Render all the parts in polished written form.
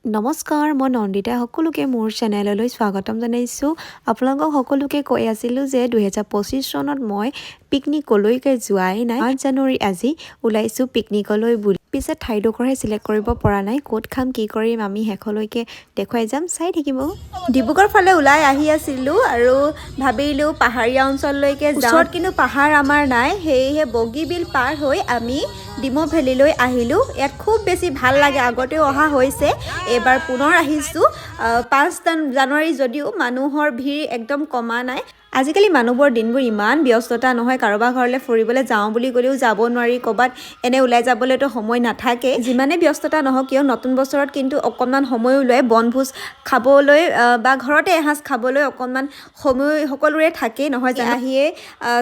নমস্কাৰ, মই নন্দিতা সকলোকে মোৰ চেনেললৈ স্বাগতম জনাইছোঁ। আপোনালোকক সকলোকে কৈ আছিলোঁ যে 2025 চনত মই পিকনিকলৈকে যোৱাই নাই। 5 জানুৱাৰী আজি ওলাইছোঁ পিকনিকলৈ বুলি। পিছে ঠাইডোখৰহে চিলেক্ট কৰিব পৰা নাই, ক'ত খাম কি কৰিম আমি শেষলৈকে দেখুৱাই যাম, চাই থাকিব। ডিব্ৰুগড় ফালে ওলাই আহি আছিলোঁ আৰু ভাবিলোঁ পাহাৰীয়া অঞ্চললৈকে যাওঁ। ওচৰত কিন্তু পাহাৰ আমাৰ নাই, সেয়েহে বগীবিল পাৰ হৈ আমি ডিমৌ ভেলীলৈ আহিলোঁ। ইয়াত খুব বেছি ভাল লাগে, আগতেও অহা হৈছে, এবাৰ পুনৰ আহিছোঁ। 5 জানুৱাৰী যদিও মানুহৰ ভিৰ একদম কমা নাই। আজিকালি মানুহবোৰৰ দিনবোৰ ইমান ব্যস্ততা নহয়, কাৰোবাৰ ঘৰলৈ ফুৰিবলৈ যাওঁ বুলি ক'লেও যাব নোৱাৰি, ক'ৰবাত এনে ওলাই যাবলৈতো সময় নাথাকে। যিমানে ব্যস্ততা নহওক কিয় নতুন বছৰত কিন্তু অকণমান সময় উলিয়াই বনভোজ খাবলৈ বা ঘৰতে এসাঁজ খাবলৈ অকণমান সময় সকলোৰে থাকেই নহয় জানো। আহিয়ে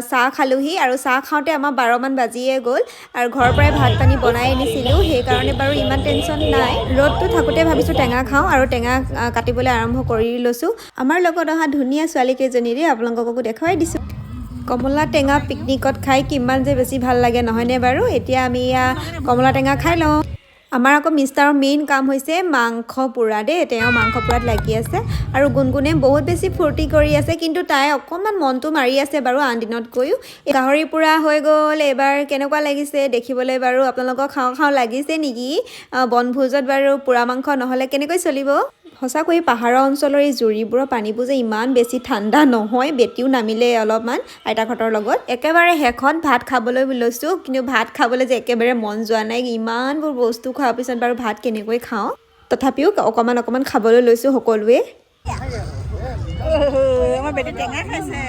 চাহ খালোহি আৰু চাহ খাওঁতে আমাৰ 12 মান বাজিয়ে গ'ল আৰু ঘৰৰ পৰাই ভাত পানী বনাই আনিছিলোঁ, সেইকাৰণে বাৰু ইমান টেনশ্যন নাই। ৰ'দটো থাকোঁতে ভাবিছোঁ টেঙা খাওঁ আৰু টেঙা কাটিবলৈ আৰম্ভ কৰি লৈছোঁ। আমাৰ লগত অহা ধুনীয়া ছোৱালীকেইজনীৰে আপোনালোককো দেখুৱাই দিছোঁ। কমলা টেঙা পিকনিকত খাই কিমান যে বেছি ভাল লাগে নহয়নে বাৰু। এতিয়া আমি কমলা টেঙা খাই লওঁ। আমাৰ আকৌ মিষ্টাৰৰ মেইন কাম হৈছে মাংস পোৰা দেই, তেওঁ মাংস পোৰাত লাগি আছে আৰু গুণগুণে বহুত বেছি ফূৰ্তি কৰি আছে, কিন্তু তাই অকণমান মনটো মাৰি আছে বাৰু আন দিনতকৈও। গাহৰি পোৰা হৈ গ'ল এইবাৰ, কেনেকুৱা লাগিছে দেখিবলৈ বাৰু আপোনালোকক খাওঁ খাওঁ লাগিছে নেকি? বনভোজত বাৰু পোৰা মাংস নহ'লে কেনেকৈ চলিব। সঁচাকৈ পাহাৰৰ অঞ্চলৰ এই জুৰিবোৰৰ পানীবোৰ যে ইমান বেছি ঠাণ্ডা নহয়, বেটিও নামিলে অলপমান আইতাহঁতৰ লগত। একেবাৰে শেষত ভাত খাবলৈ লৈছোঁ, কিন্তু ভাত খাবলৈ যে একেবাৰে মন যোৱা নাই। ইমানবোৰ বস্তু খোৱাৰ পিছত বাৰু ভাত কেনেকৈ খাওঁ, তথাপিও অকণমান অকণমান খাবলৈ লৈছোঁ সকলোৱে। আমাৰ বেটি টেঙা খাইছে।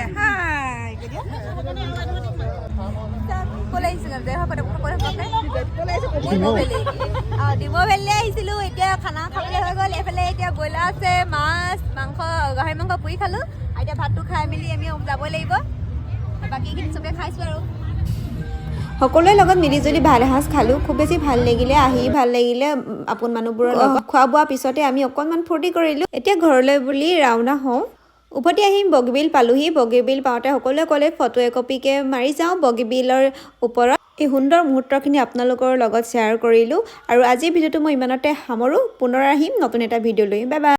ডিমৌ ভেলীলৈ আহিছিলোঁ, এতিয়া খানা খাবলৈ হৈ গ'ল। এইফালে এতিয়া ব্ৰইলাৰ আছে, মাছ মাংস, গাহৰি মাংস পুৰি খালোঁ। এতিয়া ভাতটো খাই মেলি আমি যাবই লাগিব, বাকীখিনি চবে খাইছোঁ আৰু। সকলোৰে লগত মিলিজুলি ভাত এসাঁজ খালোঁ, খুব বেছি ভাল লাগিলে, আহি ভাল লাগিলে আপোন মানুহবোৰৰ লগত। খোৱা বোৱাৰ পিছতে আমি অকণমান ফূৰ্তি কৰিলোঁ। এতিয়া ঘৰলৈ বুলি ৰাওনা হওঁ। উভতি আহিম, বগীবিল পালোহি। বগীবিল পাওঁতে সকলোৱে ক'লে ফটো একপিকে মাৰি যাওঁ বগীবিলৰ ওপৰত। এই সুন্দৰ মুহূৰ্তখিনি আপোনালোকৰ লগত শ্বেয়াৰ কৰিলোঁ আৰু আজিৰ ভিডিঅ'টো মই ইমানতে সামৰোঁ। পুনৰ আহিম নতুন এটা ভিডিঅ' লৈ। Bye bye.